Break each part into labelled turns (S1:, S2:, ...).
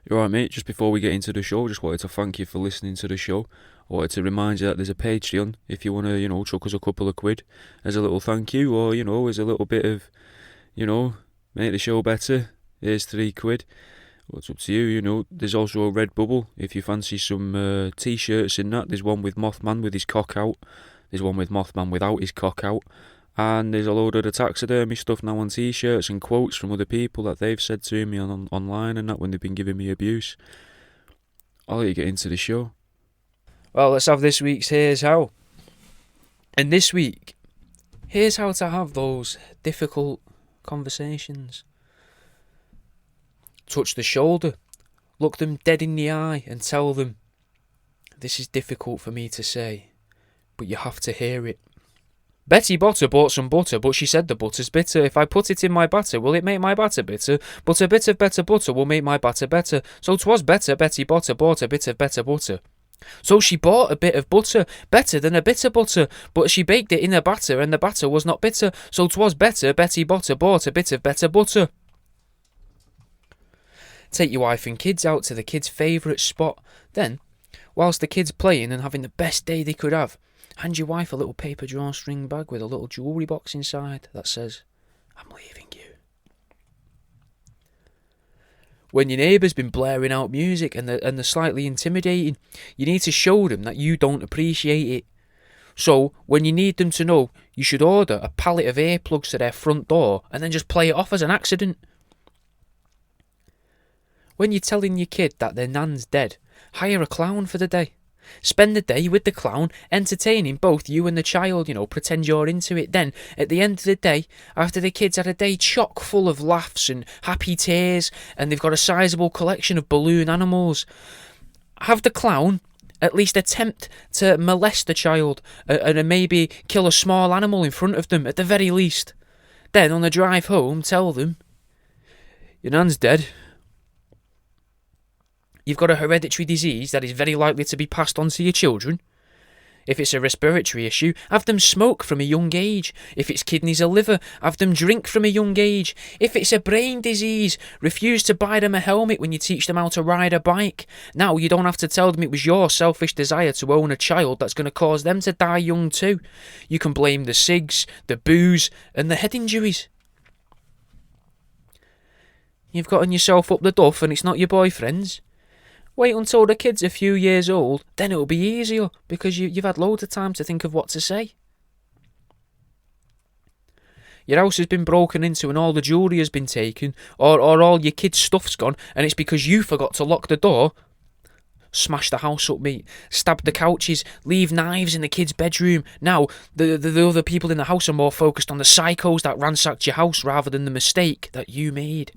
S1: You're right, mate. Just before we get into the show, just wanted to thank you for listening to the show. I wanted to remind you that there's a Patreon if you want to, chuck us a couple of quid as a little thank you, or, as a little bit of, make the show better. Here's £3. Well, it's up to you, There's also a Redbubble if you fancy some t-shirts in that. There's one with Mothman with his cock out. There's one with Mothman without his cock out. And there's a load of the taxidermy stuff now on t-shirts and quotes from other people that they've said to me online and that when they've been giving me abuse. I'll let you get into the show.
S2: Well, let's have this week's Here's How. And this week, here's how to have those difficult conversations. Touch the shoulder, look them dead in the eye and tell them, this is difficult for me to say, but you have to hear it. Betty Botter bought some butter, but she said the butter's bitter. If I put it in my batter, will it make my batter bitter? But a bit of better butter will make my batter better. So 'twas better Betty Botter bought a bit of better butter. So she bought a bit of butter, better than a bitter butter, but she baked it in a batter, and the batter was not bitter. So 'twas better Betty Botter bought a bit of better butter. Take your wife and kids out to the kids' favourite spot. Then, whilst the kids playing and having the best day they could have, hand your wife a little paper drawstring bag with a little jewellery box inside that says, I'm leaving you. When your neighbour's been blaring out music and they're slightly intimidating, you need to show them that you don't appreciate it. So, when you need them to know, you should order a pallet of earplugs to their front door and then just play it off as an accident. When you're telling your kid that their nan's dead, hire a clown for the day. Spend the day with the clown, entertaining both you and the child, pretend you're into it. Then, at the end of the day, after the kids had a day chock full of laughs and happy tears, and they've got a sizable collection of balloon animals, have the clown at least attempt to molest the child and maybe kill a small animal in front of them, at the very least. Then, on the drive home, tell them, your nan's dead. You've got a hereditary disease that is very likely to be passed on to your children. If it's a respiratory issue, have them smoke from a young age. If it's kidneys or liver, have them drink from a young age. If it's a brain disease, refuse to buy them a helmet when you teach them how to ride a bike. Now you don't have to tell them it was your selfish desire to own a child that's going to cause them to die young too. You can blame the cigs, the booze, and the head injuries. You've gotten yourself up the duff and it's not your boyfriend's. Wait until the kid's a few years old, then it'll be easier, because you've had loads of time to think of what to say. Your house has been broken into and all the jewellery has been taken, or all your kids' stuff's gone, and it's because you forgot to lock the door. Smash the house up, mate. Stab the couches. Leave knives in the kids' bedroom. Now, the other people in the house are more focused on the psychos that ransacked your house rather than the mistake that you made.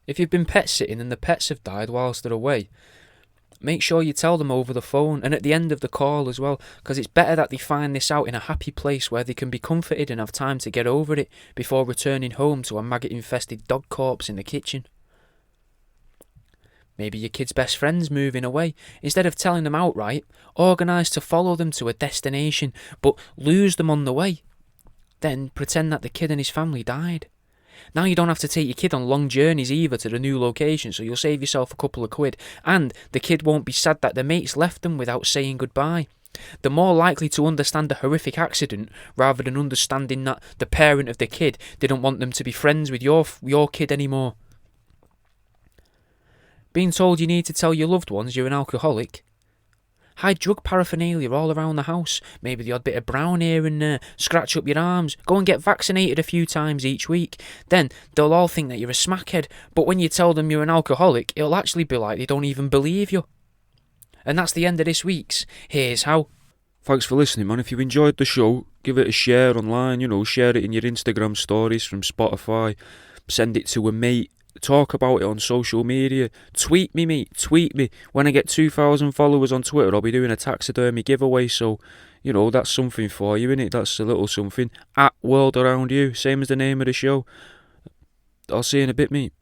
S2: If you've been pet sitting and the pets have died whilst they're away, make sure you tell them over the phone and at the end of the call as well, because it's better that they find this out in a happy place where they can be comforted and have time to get over it before returning home to a maggot-infested dog corpse in the kitchen. Maybe your kid's best friend's moving away. Instead of telling them outright, organise to follow them to a destination, but lose them on the way. Then pretend that the kid and his family died. Now you don't have to take your kid on long journeys either to the new location, so you'll save yourself a couple of quid, and the kid won't be sad that their mates left them without saying goodbye. They're more likely to understand a horrific accident rather than understanding that the parent of the kid didn't want them to be friends with your kid anymore. Being told you need to tell your loved ones you're an alcoholic. Hide drug paraphernalia all around the house, maybe the odd bit of brown here and there, scratch up your arms, go and get vaccinated a few times each week. Then they'll all think that you're a smackhead, but when you tell them you're an alcoholic, it'll actually be like they don't even believe you. And that's the end of this week's Here's How.
S1: Thanks for listening, man. If you enjoyed the show, give it a share online, share it in your Instagram stories from Spotify, send it to a mate. Talk about it on social media. Tweet me, mate. Tweet me. When I get 2,000 followers on Twitter, I'll be doing a taxidermy giveaway. So, that's something for you, innit? That's a little something. @WorldAroundYou, same as the name of the show. I'll see you in a bit, mate.